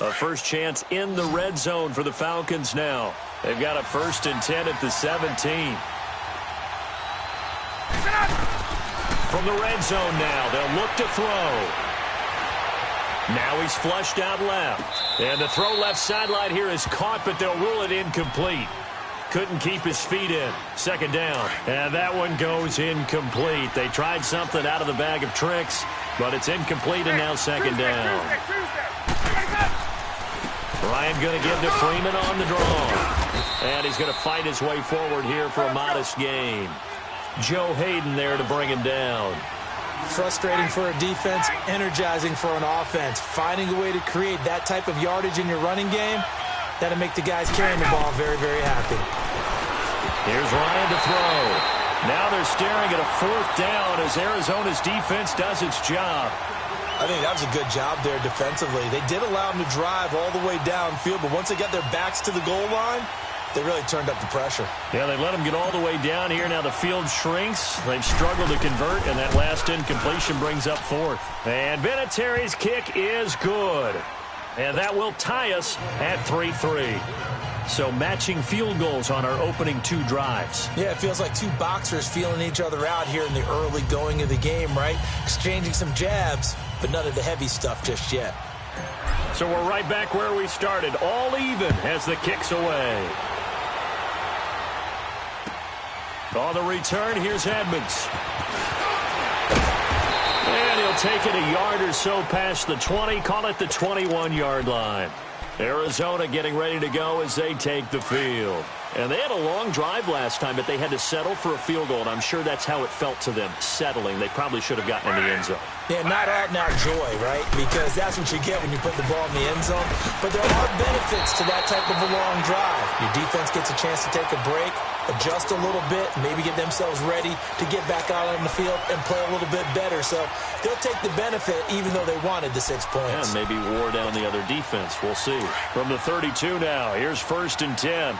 A first chance in the red zone for the Falcons now. They've got a 1st and 10 at the 17. From the red zone now, they'll look to throw. Now he's flushed out left. And the throw left sideline here is caught, but they'll rule it incomplete. Couldn't keep his feet in. 2nd down. And that one goes incomplete. They tried something out of the bag of tricks, but it's incomplete, and now 2nd down. Ryan going to give to Freeman on the draw. And he's going to fight his way forward here for a modest gain. Joe Hayden there to bring him down. Frustrating for a defense, energizing for an offense. Finding a way to create that type of yardage in your running game, that'll make the guys carrying the ball very, very happy. Here's Ryan to throw. Now they're staring at a 4th down as Arizona's defense does its job. I think that was a good job there defensively. They did allow them to drive all the way downfield, but once they got their backs to the goal line, they really turned up the pressure. Yeah, they let them get all the way down here. Now the field shrinks. They've struggled to convert, and that last incompletion brings up 4th. And Vinatieri's kick is good. And that will tie us at 3-3. So matching field goals on our opening 2 drives. Yeah, it feels like 2 boxers feeling each other out here in the early going of the game, right? Exchanging some jabs, but none of the heavy stuff just yet. So we're right back where we started, all even as the kick's away. On the return, here's Edmonds. And he'll take it a yard or so past the 20, call it the 21-yard line. Arizona getting ready to go as they take the field. And they had a long drive last time, but they had to settle for a field goal, and I'm sure that's how it felt to them, settling. They probably should have gotten in the end zone. Yeah, not out-and-out joy, right? Because that's what you get when you put the ball in the end zone. But there are benefits to that type of a long drive. Your defense gets a chance to take a break, adjust a little bit, maybe get themselves ready to get back out on the field and play a little bit better. So they'll take the benefit even though they wanted the 6 points. And maybe wore down the other defense. We'll see. From the 32 now, here's 1st and 10.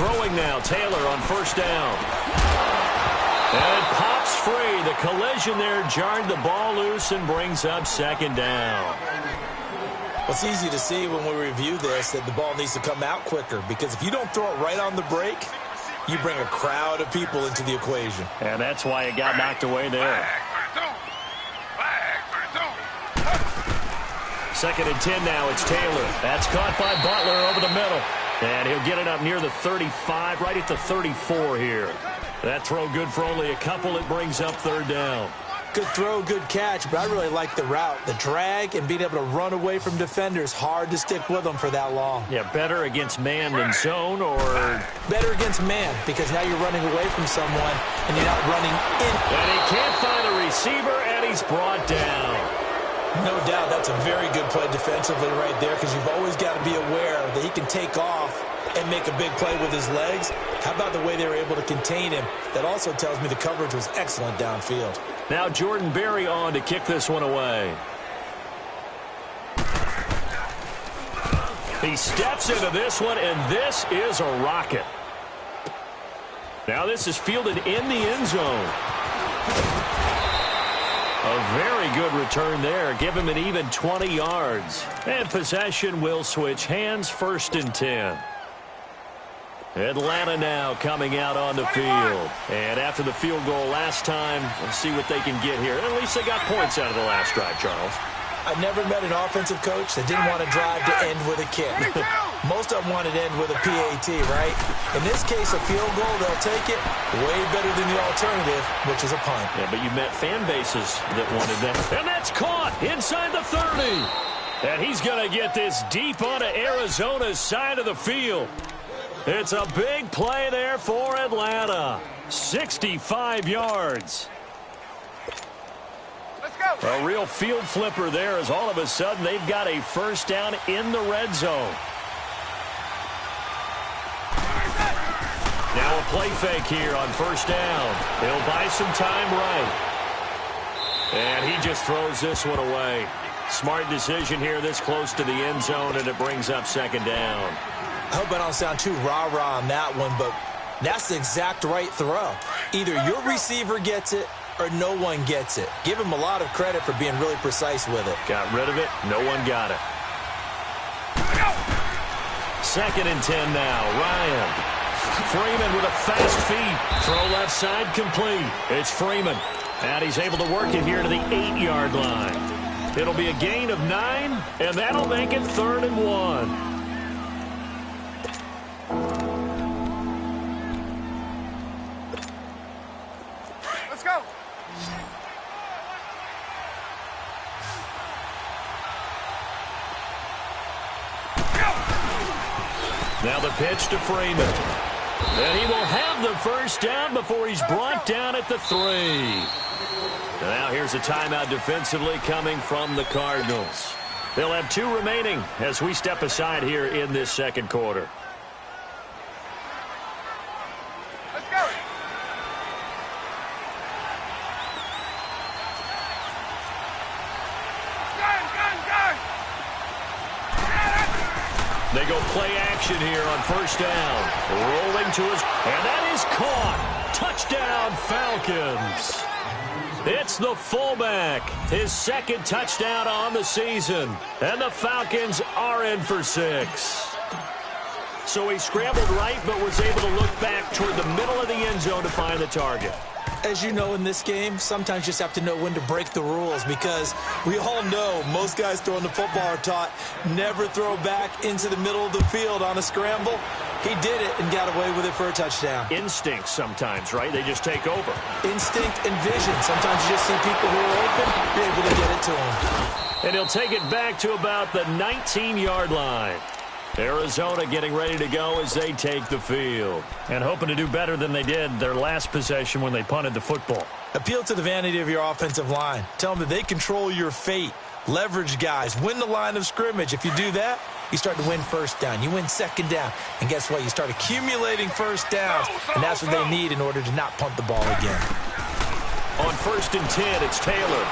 Throwing now, Taylor on 1st down. And it pops free. The collision there jarred the ball loose and brings up 2nd down. Well, it's easy to see when we review this that the ball needs to come out quicker, because if you don't throw it right on the break, you bring a crowd of people into the equation. And that's why it got knocked away there. 2nd and 10 now, it's Taylor. That's caught by Butler over the middle. And he'll get it up near the 35, right at the 34 here. That throw good for only a couple. It brings up 3rd down. Good throw, good catch, but I really like the route. The drag and being able to run away from defenders, hard to stick with them for that long. Yeah, better against man than zone, or? Better against man, because now you're running away from someone and you're not running in. And he can't find a receiver, and he's brought down. No doubt that's a very good play defensively right there, because you've always got to be aware that he can take off and make a big play with his legs. How about the way they were able to contain him? That also tells me the coverage was excellent downfield. Now Jordan Berry on to kick this one away. He steps into this one, and this is a rocket. Now this is fielded in the end zone. A very good return there. Give him an even 20 yards. And possession will switch hands, 1st and 10. Atlanta now coming out on the field. And after the field goal last time, we'll see what they can get here. At least they got points out of the last drive, Charles. I've never met an offensive coach that didn't want to drive to end with a kick. Most of them wanted to end with a PAT, right? In this case, a field goal, they'll take it way better than the alternative, which is a punt. Yeah, but you met fan bases that wanted that. And that's caught inside the 30. And he's going to get this deep onto Arizona's side of the field. It's a big play there for Atlanta. 65 yards. A real field flipper there, as all of a sudden they've got a 1st down in the red zone. Now a play fake here on 1st down. He'll buy some time right. And he just throws this one away. Smart decision here this close to the end zone, and it brings up 2nd down. I hope I don't sound too rah-rah on that one, but That's the exact right throw. Either your receiver gets it or no one gets it. Give him a lot of credit for being really precise with it. Got rid of it. No one got it. 2nd and 10 now. Ryan. Freeman with a fast feed. Throw left side complete. It's Freeman. And he's able to work it here to the 8-yard line. It'll be a gain of 9, and that'll make it 3rd and 1. Now the pitch to Freeman. And he will have the first down before he's brought down at the 3. And now here's a timeout defensively coming from the Cardinals. They'll have 2 remaining as we step aside here in this 2nd quarter. Let's go. They go play action here on 1st down. Rolling to his... And that is caught. Touchdown, Falcons. It's the fullback. His 2nd touchdown on the season. And the Falcons are in for 6. So he scrambled right but was able to look back toward the middle of the end zone to find the target. As you know in this game, sometimes you just have to know when to break the rules because we all know most guys throwing the football are taught never throw back into the middle of the field on a scramble. He did it and got away with it for a touchdown. Instinct sometimes, right? They just take over. Instinct and vision. Sometimes you just see people who are open, you're able to get it to them. And he'll take it back to about the 19-yard line. Arizona getting ready to go as they take the field. And hoping to do better than they did their last possession when they punted the football. Appeal to the vanity of your offensive line. Tell them that they control your fate. Leverage guys. Win the line of scrimmage. If you do that, you start to win 1st down. You win 2nd down. And guess what? You start accumulating 1st downs. And that's what they need in order to not punt the ball again. On 1st and 10, it's Taylor.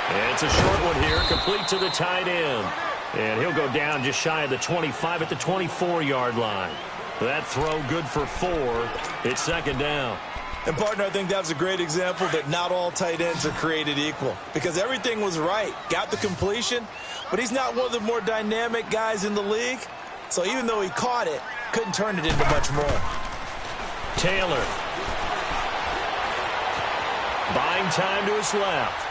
And it's a short one here, complete to the tight end. And he'll go down just shy of the 25 at the 24-yard line. That throw good for 4. It's 2nd down. And, partner, I think that's a great example that not all tight ends are created equal. Because everything was right. Got the completion, but he's not one of the more dynamic guys in the league. So even though he caught it, couldn't turn it into much more. Taylor. Buying time to his left.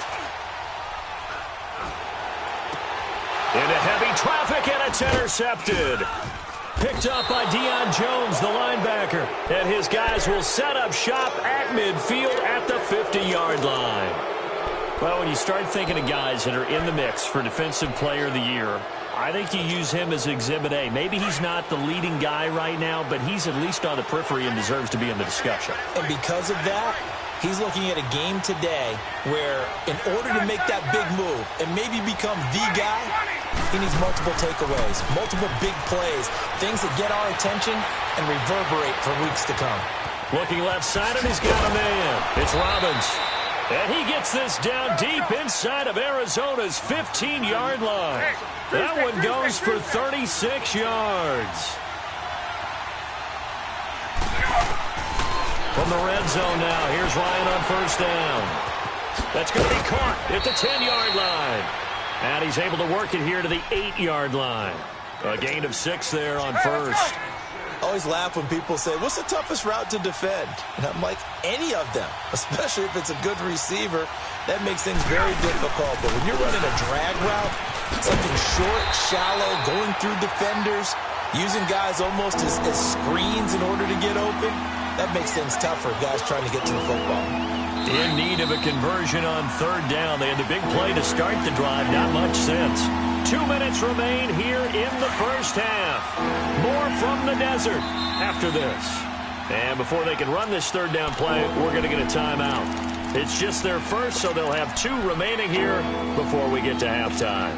Into heavy traffic, and it's intercepted. Picked up by Deion Jones, the linebacker. And his guys will set up shop at midfield at the 50-yard line. Well, when you start thinking of guys that are in the mix for Defensive Player of the Year, I think you use him as Exhibit A. Maybe he's not the leading guy right now, but he's at least on the periphery and deserves to be in the discussion. And because of that, he's looking at a game today where in order to make that big move and maybe become the guy, he needs multiple takeaways, multiple big plays, things that get our attention and reverberate for weeks to come. Looking left side, and he's got a man. It's Robbins. And he gets this down deep inside of Arizona's 15-yard line. That one goes for 36 yards. From the red zone now, here's Ryan on 1st down. That's going to be caught at the 10-yard line. And he's able to work it here to the 8-yard line. A gain of 6 there on 1st. I always laugh when people say, what's the toughest route to defend? And I'm like, any of them, especially if it's a good receiver. That makes things very difficult. But when you're running a drag route, something short, shallow, going through defenders, using guys almost as screens in order to get open, that makes things tough for guys trying to get to the football. In need of a conversion on 3rd down. They had the big play to start the drive. Not much since. 2 minutes remain here in the 1st half. More from the desert after this. And before they can run this 3rd down play, we're going to get a timeout. It's just their first, so they'll have 2 remaining here before we get to halftime.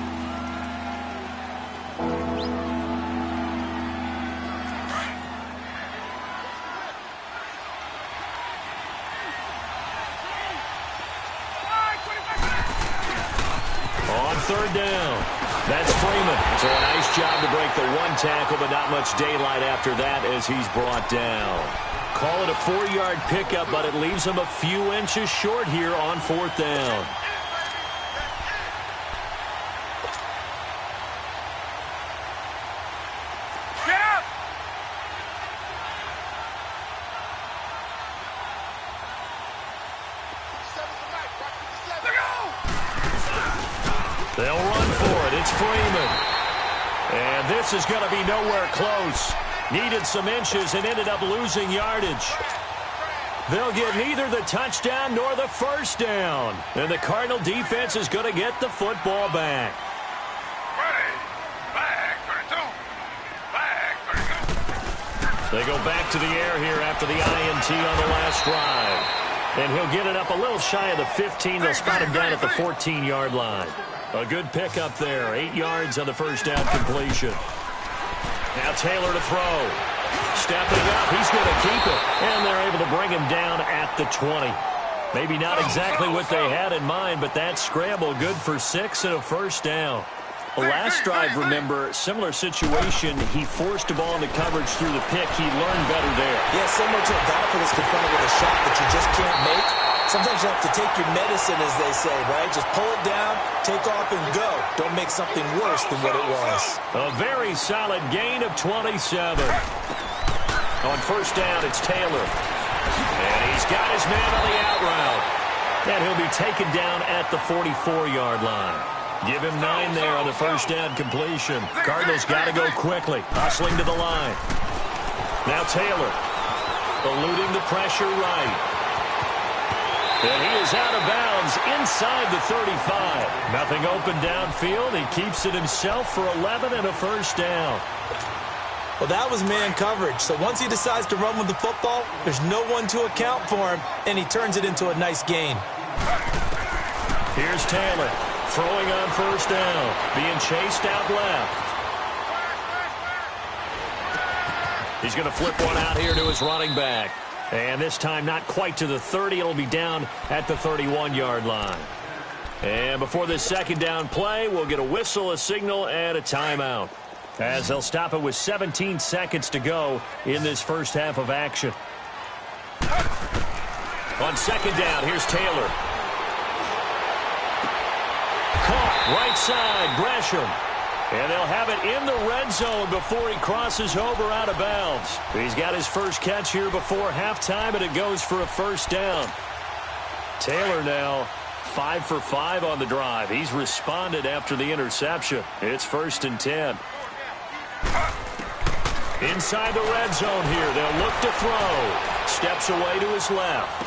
On 3rd down. That's Freeman. So a nice job to break the one tackle, but not much daylight after that as he's brought down. Call it a 4-yard pickup, but it leaves him a few inches short here on 4th down. They'll run for it. It's Freeman. And this is going to be nowhere close. Needed some inches and ended up losing yardage. They'll get neither the touchdown nor the first down. And the Cardinal defense is going to get the football back. They go back to the air here after the INT on the last drive. And he'll get it up a little shy of the 15. They'll spot him down at the 14-yard line. A good pickup there. 8 yards on the first down completion. Now Taylor to throw. Stepping up. He's going to keep it. And they're able to bring him down at the 20. Maybe not exactly what they had in mind, but that scramble good for 6 and a first down. The last drive, remember, similar situation. He forced the ball into coverage through the pick. He learned better there. Yeah, similar to a backer that's confronted with a shot that you just can't make. Sometimes you have to take your medicine, as they say, right? Just pull it down, take off, and go. Don't make something worse than what it was. A very solid gain of 27. On first down, it's Taylor. And he's got his man on the out route. And he'll be taken down at the 44-yard line. Give him 9 there on the first down completion. Cardinals got to go quickly. Hustling to the line. Now Taylor. Eluding the pressure right. And he is out of bounds inside the 35. Nothing open downfield. He keeps it himself for 11 and a first down. Well, that was man coverage. So once he decides to run with the football, there's no one to account for him, and he turns it into a nice gain. Here's Taylor. Throwing on first down. Being chased out left. He's going to flip one out here to his running back. And this time not quite to the 30. It'll be down at the 31-yard line. And before this second down play, we'll get a whistle, a signal, and a timeout. As they'll stop it with 17 seconds to go in this first half of action. On second down, here's Taylor. Caught right side, Gresham. And they'll have it in the red zone before he crosses over out of bounds. He's got his first catch here before halftime, and it goes for a first down. Taylor now 5 for 5 on the drive. He's responded after the interception. It's 1st and 10. Inside the red zone here. They'll look to throw. Steps away to his left.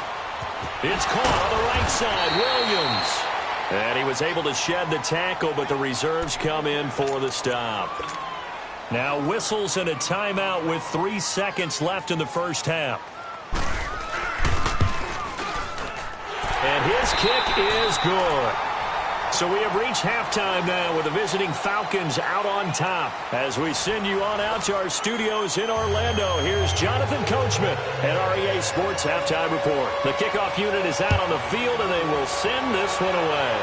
It's caught on the right side. Williams. And he was able to shed the tackle, but the reserves come in for the stop. Now whistles and a timeout with 3 seconds left in the first half. And his kick is good. So we have reached halftime now with the visiting Falcons out on top. As we send you on out to our studios in Orlando, here's Jonathan Coachman at REA Sports Halftime Report. The kickoff unit is out on the field, and they will send this one away.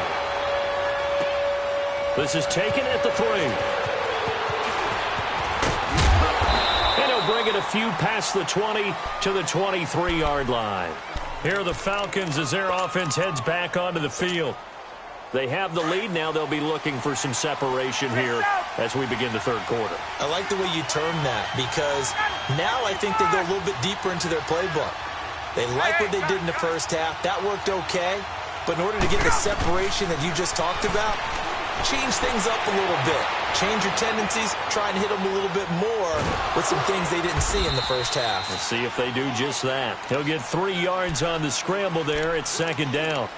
This is taken at the 3. And he'll bring it a few past the 20 to the 23-yard line. Here are the Falcons as their offense heads back onto the field. They have the lead. Now they'll be looking for some separation here as we begin the third quarter. I like the way you term that, because now I think they go a little bit deeper into their playbook. They like what they did in the first half. That worked okay. But in order to get the separation that you just talked about, change things up a little bit. Change your tendencies. Try and hit them a little bit more with some things they didn't see in the first half. Let's see if they do just that. He'll get 3 yards on the scramble there. It's second down.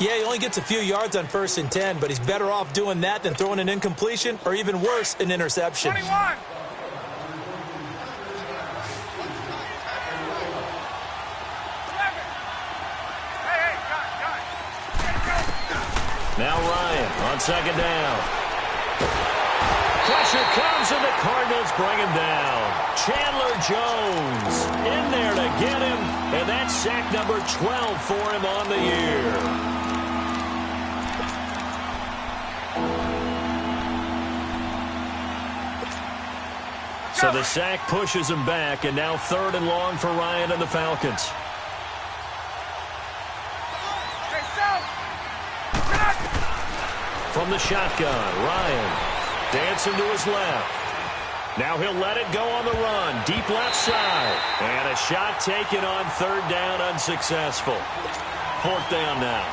Yeah, he only gets a few yards on 1st and 10, but he's better off doing that than throwing an incompletion or even worse, an interception. 21. Now Ryan on second down. Pressure comes, and the Cardinals bring him down. Chandler Jones in there to get him, and that's sack number 12 for him on the year. So the sack pushes him back, and now 3rd and long for Ryan and the Falcons. From the shotgun, Ryan dancing to his left. Now he'll let it go on the run. Deep left side. And a shot taken on 3rd down, unsuccessful. 4th down now.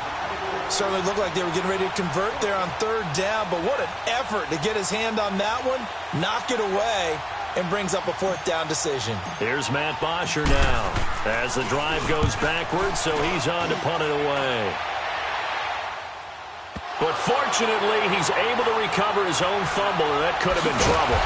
Certainly looked like they were getting ready to convert there on 3rd down, but what an effort to get his hand on that one, knock it away, and brings up a 4th down decision. Here's Matt Bosher now as the drive goes backwards, so he's on to punt it away. But fortunately, he's able to recover his own fumble, and that could have been trouble.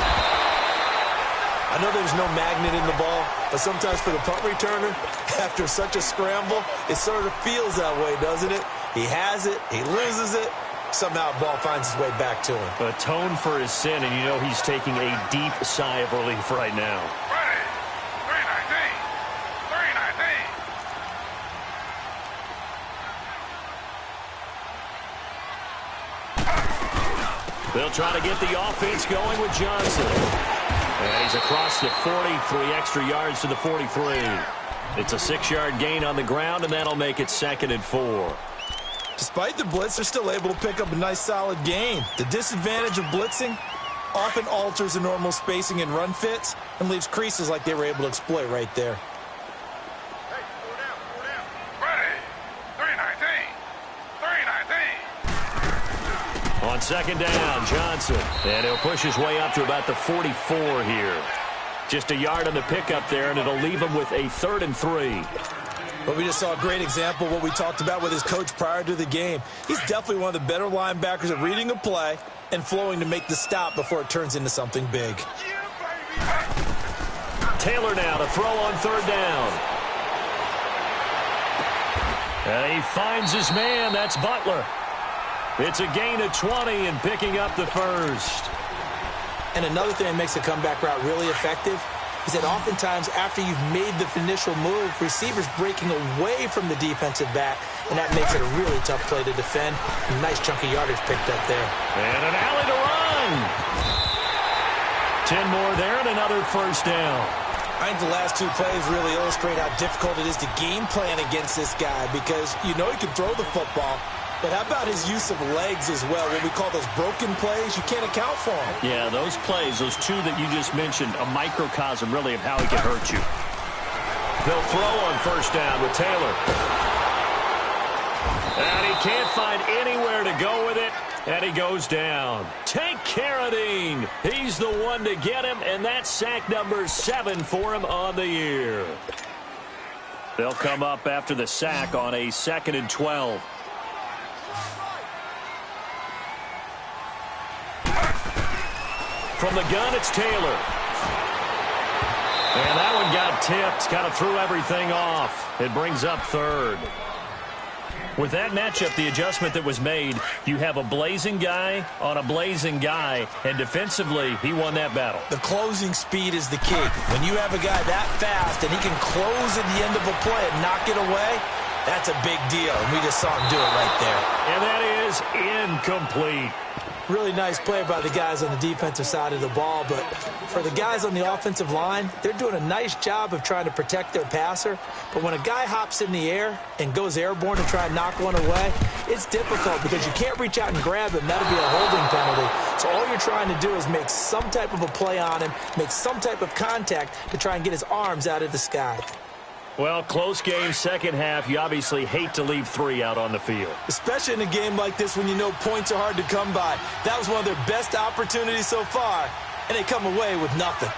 I know there's no magnet in the ball, but sometimes for the punt returner, after such a scramble, it sort of feels that way, doesn't it? He has it, he loses it, somehow the ball finds its way back to him. Atone for his sin, and you know he's taking a deep sigh of relief right now. Ready. 319. 319. They'll try to get the offense going with Johnson. And he's across the 40, 3 extra yards to the 43. It's a 6-yard gain on the ground, and that'll make it 2nd and 4. Despite the blitz, they're still able to pick up a nice, solid gain. The disadvantage of blitzing often alters the normal spacing and run fits and leaves creases like they were able to exploit right there. Hey, 4 down, 4 down. Ready. 319. 319. On 2nd down, Johnson. And he'll push his way up to about the 44 here. Just a yard on the pickup there, and it'll leave him with a 3rd and 3. But we just saw a great example of what we talked about with his coach prior to the game. He's definitely one of the better linebackers at reading a play and flowing to make the stop before it turns into something big. Taylor now to throw on 3rd down. And he finds his man. That's Butler. It's a gain of 20 and picking up the 1st. And another thing that makes the comeback route really effective is that oftentimes after you've made the initial move, receivers breaking away from the defensive back, and that makes it a really tough play to defend. A nice chunk of yardage picked up there. And an alley to run. 10 more there and another 1st down. I think the last 2 plays really illustrate how difficult it is to game plan against this guy because you know he can throw the football, but how about his use of legs as well? What we call those broken plays, you can't account for them. Yeah, those plays, those 2 that you just mentioned, a microcosm really of how he can hurt you. They'll throw on 1st down with Taylor. And he can't find anywhere to go with it, and he goes down. Take Carradine. He's the one to get him, and that's sack number 7 for him on the year. They'll come up after the sack on a 2nd and 12. From the gun, it's Taylor. And that one got tipped, kind of threw everything off. It brings up 3rd. With that matchup, the adjustment that was made, you have a blazing guy on a blazing guy, and defensively, he won that battle. The closing speed is the key. When you have a guy that fast and he can close at the end of a play and knock it away, that's a big deal, and we just saw him do it right there. And that is incomplete. Really nice play by the guys on the defensive side of the ball, but for the guys on the offensive line, they're doing a nice job of trying to protect their passer. But when a guy hops in the air and goes airborne to try and knock one away, it's difficult because you can't reach out and grab him. That'll be a holding penalty. So all you're trying to do is make some type of a play on him, make some type of contact to try and get his arms out of the sky. Well, close game, 2nd half. You obviously hate to leave 3 out on the field. Especially in a game like this when you know points are hard to come by. That was one of their best opportunities so far, and they come away with nothing.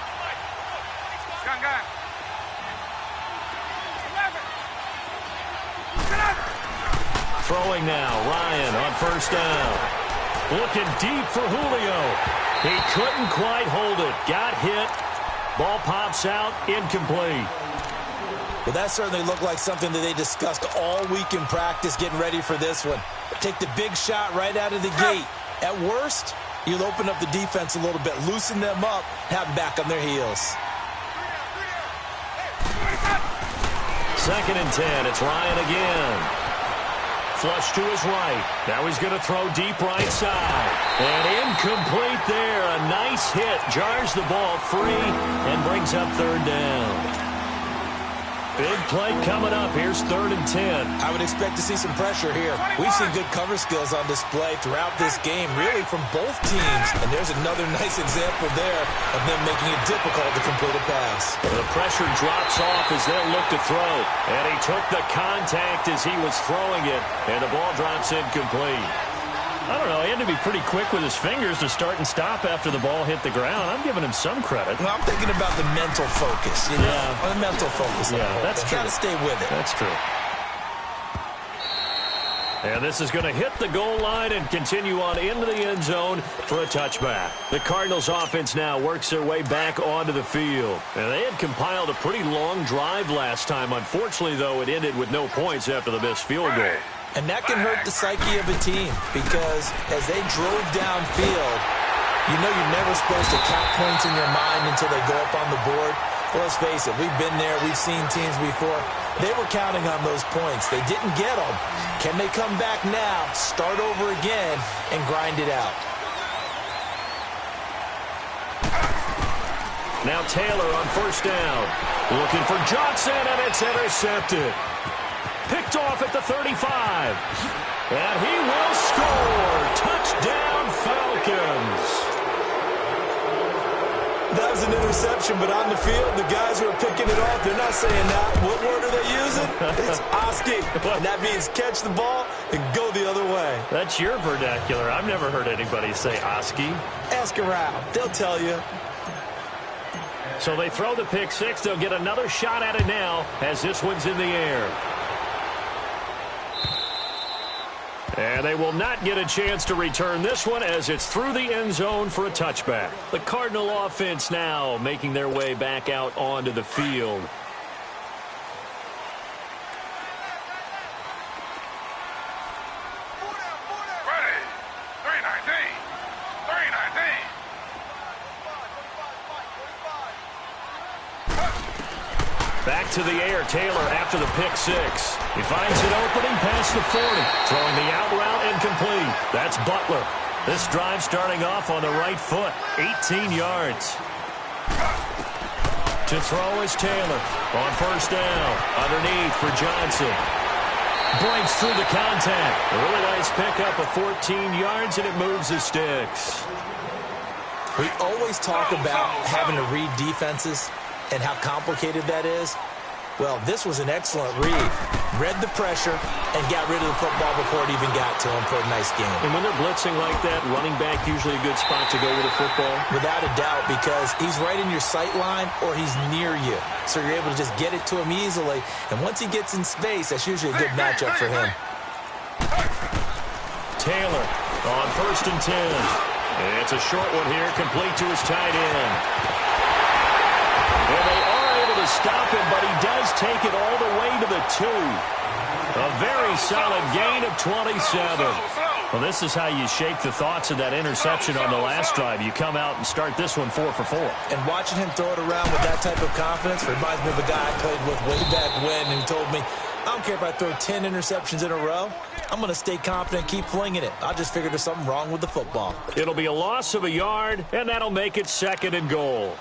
Gun. 11. Throwing now, Ryan on 1st down. Looking deep for Julio. He couldn't quite hold it. Got hit. Ball pops out, incomplete. Well, that certainly looked like something that they discussed all week in practice getting ready for this one. Take the big shot right out of the gate. At worst, you'll open up the defense a little bit, loosen them up, have them back on their heels. 2nd and 10. It's Ryan again. Flush to his right. Now he's going to throw deep right side. And incomplete there. A nice hit. Jars the ball free and brings up third down. Big play coming up. Here's 3rd and 10. I would expect to see some pressure here. We've seen good cover skills on display throughout this game, really from both teams. And there's another nice example there of them making it difficult to complete a pass. The pressure drops off as they'll look to throw. And he took the contact as he was throwing it. And the ball drops incomplete. I don't know. He had to be pretty quick with his fingers to start and stop after the ball hit the ground. I'm giving him some credit. Well, I'm thinking about the mental focus. You know? Yeah. The mental focus. Yeah, that's true. Got to stay with it. That's true. And this is going to hit the goal line and continue on into the end zone for a touchback. The Cardinals offense now works their way back onto the field. And they had compiled a pretty long drive last time. Unfortunately, though, it ended with no points after the missed field goal. And that can hurt the psyche of a team because as they drove downfield, you know you're never supposed to count points in your mind until they go up on the board. Well, let's face it, we've been there. We've seen teams before. They were counting on those points. They didn't get them. Can they come back now, start over again, and grind it out? Now Taylor on 1st down. Looking for Johnson, and it's intercepted. Picked off at the 35. And he will score. Touchdown, Falcons. That was an interception, but on the field, the guys who are picking it off, they're not saying that. What word are they using? It's Oski. And that means catch the ball and go the other way. That's your vernacular. I've never heard anybody say Oski. Ask around. They'll tell you. So they throw the pick six. They'll get another shot at it now as this one's in the air. And they will not get a chance to return this one as it's through the end zone for a touchback. The Cardinal offense now making their way back out onto the field. Ready. 319. 319. Back to the air, Taylor after the pick six. He finds an opening past the 40. Throwing the out route incomplete. That's Butler. This drive starting off on the right foot. 18 yards. To throw is Taylor. On 1st down. Underneath for Johnson. Breaks through the contact. A really nice pickup of 14 yards, and it moves the sticks. We always talk about having to read defenses and how complicated that is. Well, this was an excellent read. Read the pressure and got rid of the football before it even got to him for a nice game. And when they're blitzing like that, running back usually a good spot to go with a football? Without a doubt, because he's right in your sight line or he's near you. So you're able to just get it to him easily. And once he gets in space, that's usually a good matchup for him. Taylor on 1st and 10. It's a short one here, complete to his tight end. And they are able to stop him, but he does take it all the way to the 2. A very solid gain of 27. Well, this is how you shake the thoughts of that interception on the last drive. You come out and start this one 4 for 4. And watching him throw it around with that type of confidence reminds me of a guy I played with way back when who told me, I don't care if I throw 10 interceptions in a row. I'm going to stay confident, keep flinging it. I just figured there's something wrong with the football. It'll be a loss of a yard, and that'll make it 2nd and goal.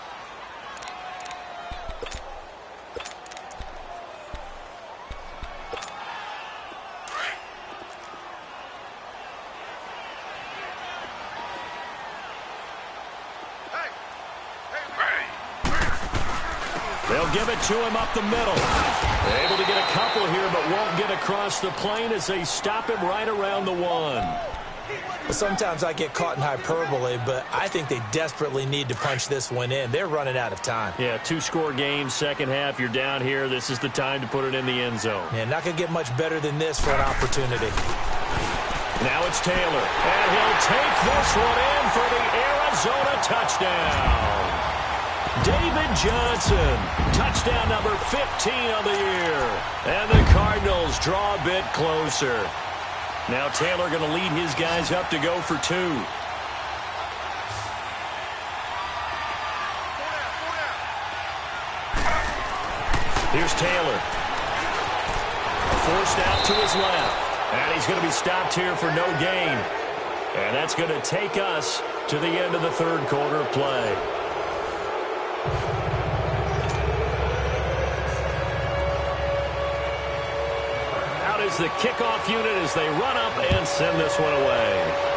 They'll give it to him up the middle. They're able to get a couple here, but won't get across the plane as they stop him right around the 1. Well, sometimes I get caught in hyperbole, but I think they desperately need to punch this one in. They're running out of time. Yeah, 2-score game, second half. You're down here. This is the time to put it in the end zone. Yeah, not going to get much better than this for an opportunity. Now it's Taylor, and he'll take this one in for the Arizona touchdown. David Johnson, touchdown number 15 of the year. And the Cardinals draw a bit closer. Now Taylor going to lead his guys up to go for 2. Here's Taylor. Forced out to his left. And he's going to be stopped here for no gain. And that's going to take us to the end of the third quarter of play. Out is the kickoff unit as they run up and send this one away.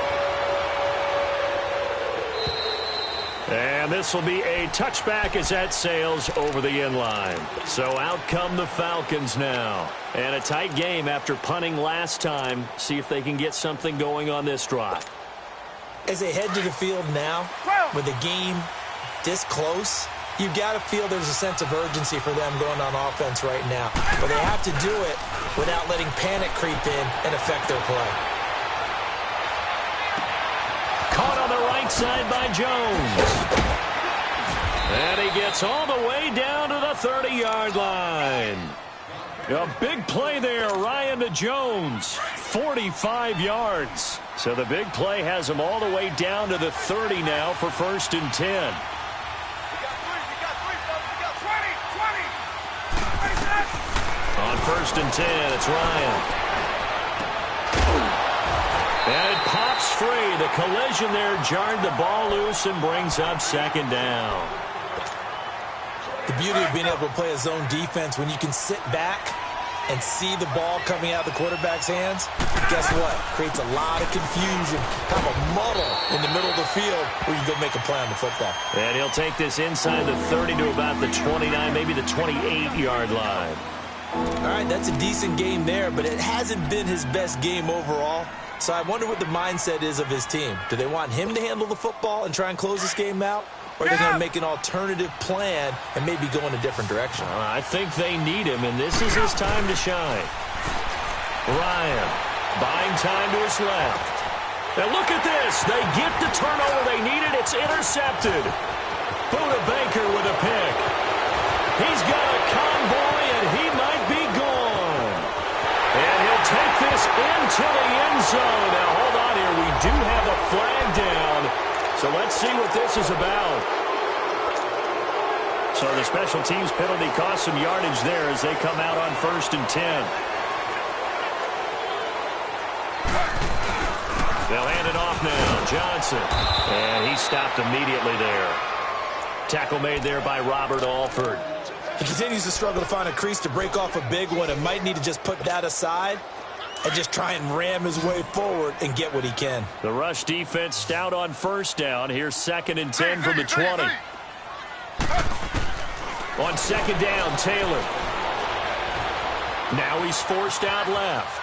And this will be a touchback as that sails over the end line. So out come the Falcons now. And a tight game after punting last time. See if they can get something going on this drive. As they head to the field now, with the game this close, you've got to feel there's a sense of urgency for them going on offense right now. But they have to do it without letting panic creep in and affect their play. Caught on the right side by Jones. And he gets all the way down to the 30-yard line. A big play there, Ryan to Jones. 45 yards. So the big play has him all the way down to the 30 now for 1st and 10. We got three, folks. We got 20. On 1st and 10, it's Ryan. And it pops free. The collision there jarred the ball loose and brings up 2nd down. The beauty of being able to play a zone defense when you can sit back and see the ball coming out of the quarterback's hands, guess what? Creates a lot of confusion, kind of a muddle in the middle of the field where you go make a play on the football. And he'll take this inside the 30 to about the 29, maybe the 28-yard line. All right, that's a decent game there, but it hasn't been his best game overall. So I wonder what the mindset is of his team. Do they want him to handle the football and try and close this game out? Or are they going to make an alternative plan and maybe go in a different direction? I think they need him, and this is his time to shine. Ryan buying time to his left. Now look at this. They get the turnover they needed. It's intercepted. Buda Baker with a pick. He's got a convoy, and he might be gone. And he'll take this into the end zone. Now hold on here. We do have a flag down. So let's see what this is about. So the special teams penalty cost some yardage there as they come out on 1st and 10. They'll hand it off now. Johnson. And he stopped immediately there. Tackle made there by Robert Alford. He continues to struggle to find a crease to break off a big one and might need to just put that aside and just try and ram his way forward and get what he can. The rush defense stout on 1st down. Here's 2nd and 10 from the 20. On 2nd down, Taylor. Now he's forced out left.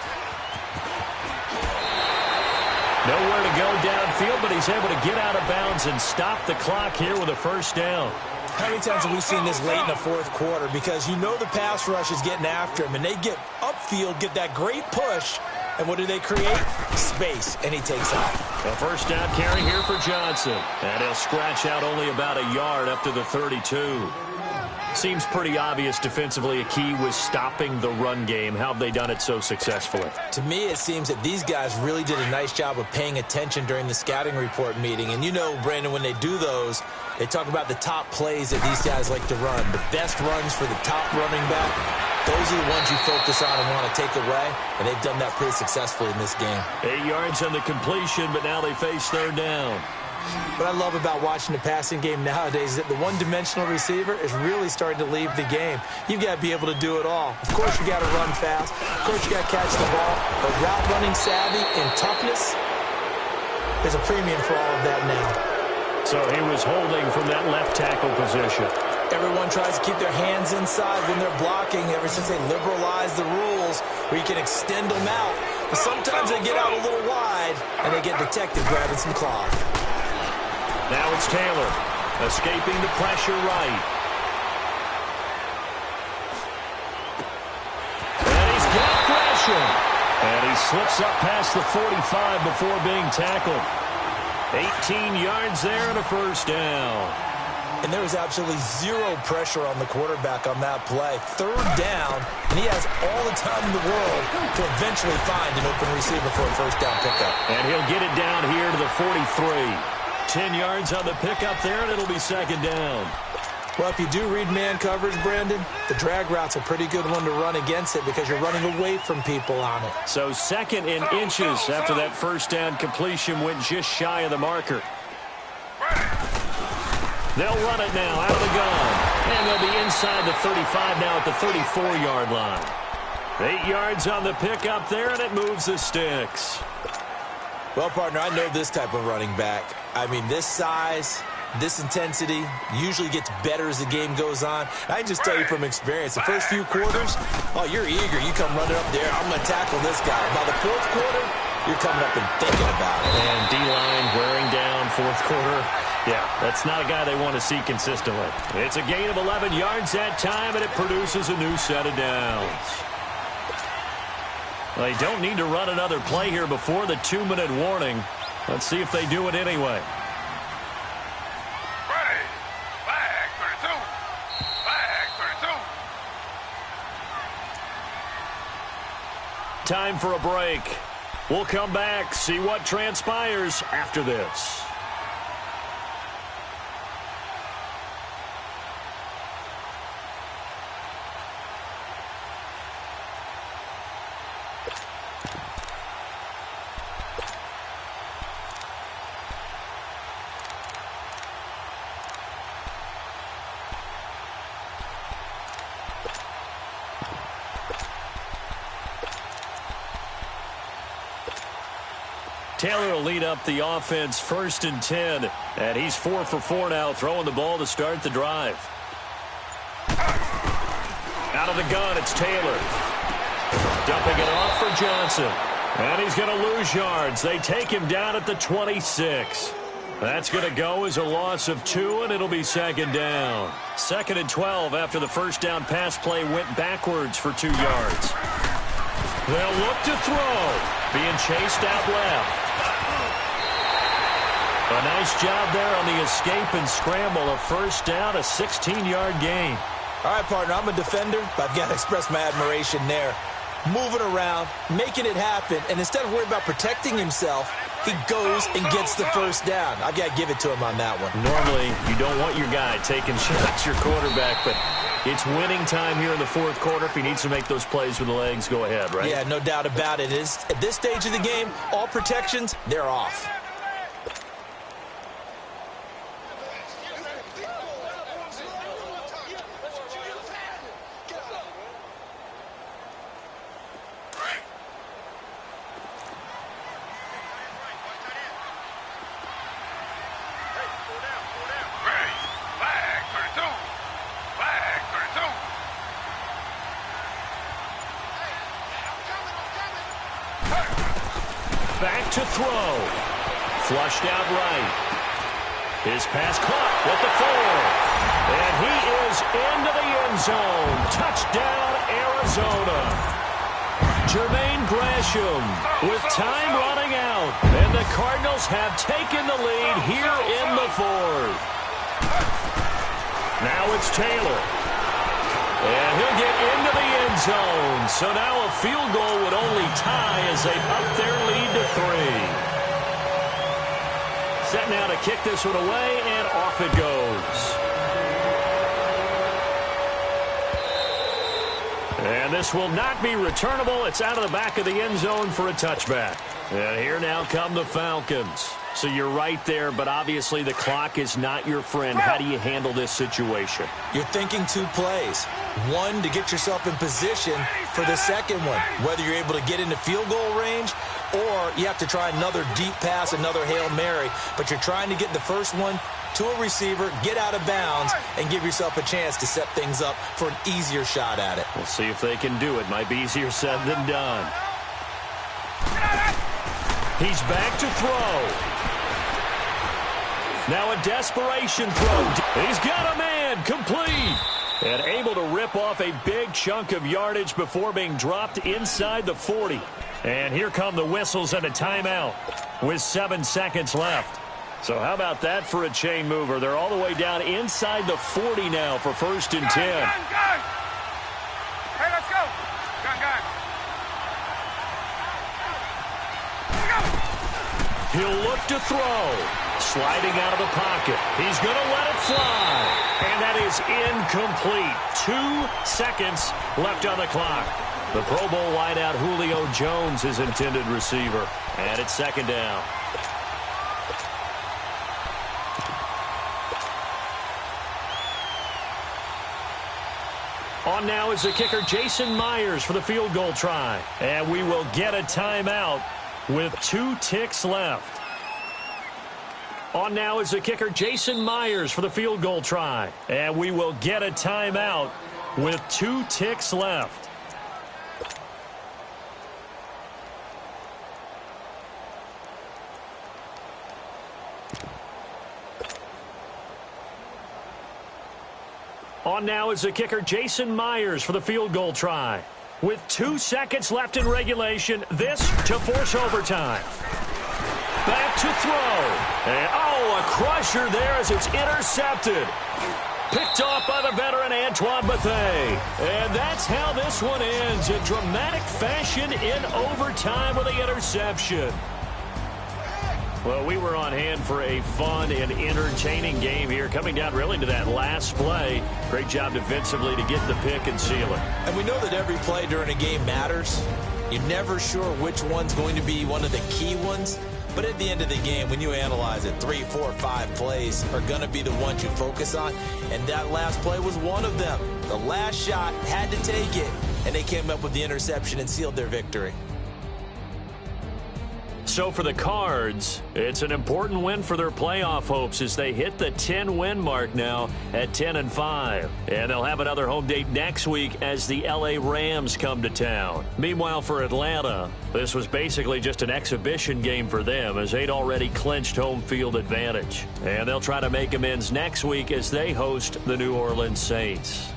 Nowhere to go downfield, but he's able to get out of bounds and stop the clock here with a 1st down. How many times have we seen this late in the 4th quarter? Because you know the pass rush is getting after him, and they get upfield, get that great push, and what do they create? Space, and he takes off. A 1st down carry here for Johnson. And he'll scratch out only about a yard up to the 32. Seems pretty obvious defensively a key was stopping the run game. How have they done it so successfully? To me, it seems that these guys really did a nice job of paying attention during the scouting report meeting. And you know, Brandon, when they do those, they talk about the top plays that these guys like to run. The best runs for the top running back, those are the ones you focus on and want to take away. And they've done that pretty successfully in this game. 8 yards on the completion, but now they face 3rd down. What I love about watching the passing game nowadays is that the one-dimensional receiver is really starting to leave the game. You've got to be able to do it all. Of course, you got to run fast. Of course, you got to catch the ball. But route running savvy and toughness, there's a premium for all of that now. So he was holding from that left tackle position. Everyone tries to keep their hands inside when they're blocking ever since they liberalized the rules where you can extend them out. But sometimes they get out a little wide and they get detected grabbing some cloth. Now it's Taylor, escaping the pressure right. And he's got pressure. And he slips up past the 45 before being tackled. 18 yards there and a 1st down. And there was absolutely zero pressure on the quarterback on that play. 3rd down, and he has all the time in the world to eventually find an open receiver for a 1st down pickup. And he'll get it down here to the 43. 10 yards on the pickup there, and it'll be 2nd down. Well, if you do read man coverage, Brandon, the drag route's a pretty good one to run against it because you're running away from people on it. So 2nd in inches after that first down completion went just shy of the marker. They'll run it now out of the gun. And they'll be inside the 35 now at the 34-yard line. 8 yards on the pickup there, and it moves the sticks. Well, partner, I know this type of running back. I mean, this size, this intensity usually gets better as the game goes on. I can just tell you from experience, the first few quarters, oh, you're eager. You come running up there. I'm going to tackle this guy. By the 4th quarter, you're coming up and thinking about it. And D-line wearing down 4th quarter. Yeah, that's not a guy they want to see consistently. It's a gain of 11 yards that time, and it produces a new set of downs. They don't need to run another play here before the 2-minute warning. Let's see if they do it anyway. Ready. Flag 32. Flag 32. Time for a break. We'll come back, see what transpires after this. Taylor will lead up the offense 1st and 10. And he's 4 for 4 now, throwing the ball to start the drive. Out of the gun, it's Taylor. Dumping it off for Johnson. And he's going to lose yards. They take him down at the 26. That's going to go as a loss of 2, and it'll be 2nd down. 2nd and 12 after the first down pass play went backwards for 2 yards. They'll look to throw. Being chased out left. A nice job there on the escape and scramble. A first down, a 16-yard gain. All right, partner, I'm a defender, but I've got to express my admiration there. Moving around, making it happen, and instead of worrying about protecting himself, he goes and gets the first down. I've got to give it to him on that one. Normally, you don't want your guy taking shots, your quarterback, but it's winning time here in the 4th quarter. If he needs to make those plays with the legs, go ahead, right? Yeah, no doubt about it. At this stage of the game, all protections, they're off. Back to throw. Flushed out right. His pass caught with the 4. And he is into the end zone. Touchdown, Arizona. Jermaine Gresham with time running out. And the Cardinals have taken the lead here in the 4th. Now it's Taylor. And he'll get into the end zone. So now a field goal would only tie as they up their lead to 3. Set now to kick this one away, and off it goes. And this will not be returnable. It's out of the back of the end zone for a touchback. And here now come the Falcons. So you're right there, but obviously the clock is not your friend. How do you handle this situation? You're thinking 2 plays. One, to get yourself in position for the second one, whether you're able to get into field goal range or you have to try another deep pass, another Hail Mary. But you're trying to get the first one to a receiver, get out of bounds, and give yourself a chance to set things up for an easier shot at it. We'll see if they can do it. Might be easier said than done. He's back to throw. Now a desperation throw. He's got a man. Complete. And able to rip off a big chunk of yardage before being dropped inside the 40. And here come the whistles and a timeout with 7 seconds left. So how about that for a chain mover? They're all the way down inside the 40 now for 1st and 10. Gun. Hey, let's go. Gun. He'll look to throw. Sliding out of the pocket. He's going to let it fly. And that is incomplete. 2 seconds left on the clock. The Pro Bowl wideout Julio Jones, his intended receiver. And it's second down. On now is the kicker Jason Myers for the field goal try. And we will get a timeout with 2 ticks left. On now is the kicker Jason Myers for the field goal try. And we will get a timeout with 2 ticks left. On now is the kicker Jason Myers for the field goal try. With 2 seconds left in regulation, this to force overtime. Back to throw. And, a crusher there as it's intercepted. Picked off by the veteran Antoine Bethea. And that's how this one ends. In dramatic fashion in overtime with the interception. Well, we were on hand for a fun and entertaining game here, coming down really to that last play. Great job defensively to get the pick and seal it. And we know that every play during a game matters. You're never sure which one's going to be one of the key ones. But at the end of the game, when you analyze it, 3, 4, 5 plays are going to be the ones you focus on. And that last play was one of them. The last shot had to take it, and they came up with the interception and sealed their victory. So for the Cards, it's an important win for their playoff hopes as they hit the 10-win mark now at 10-5. And they'll have another home date next week as the LA Rams come to town. Meanwhile, for Atlanta, this was basically just an exhibition game for them as they'd already clinched home field advantage. And they'll try to make amends next week as they host the New Orleans Saints.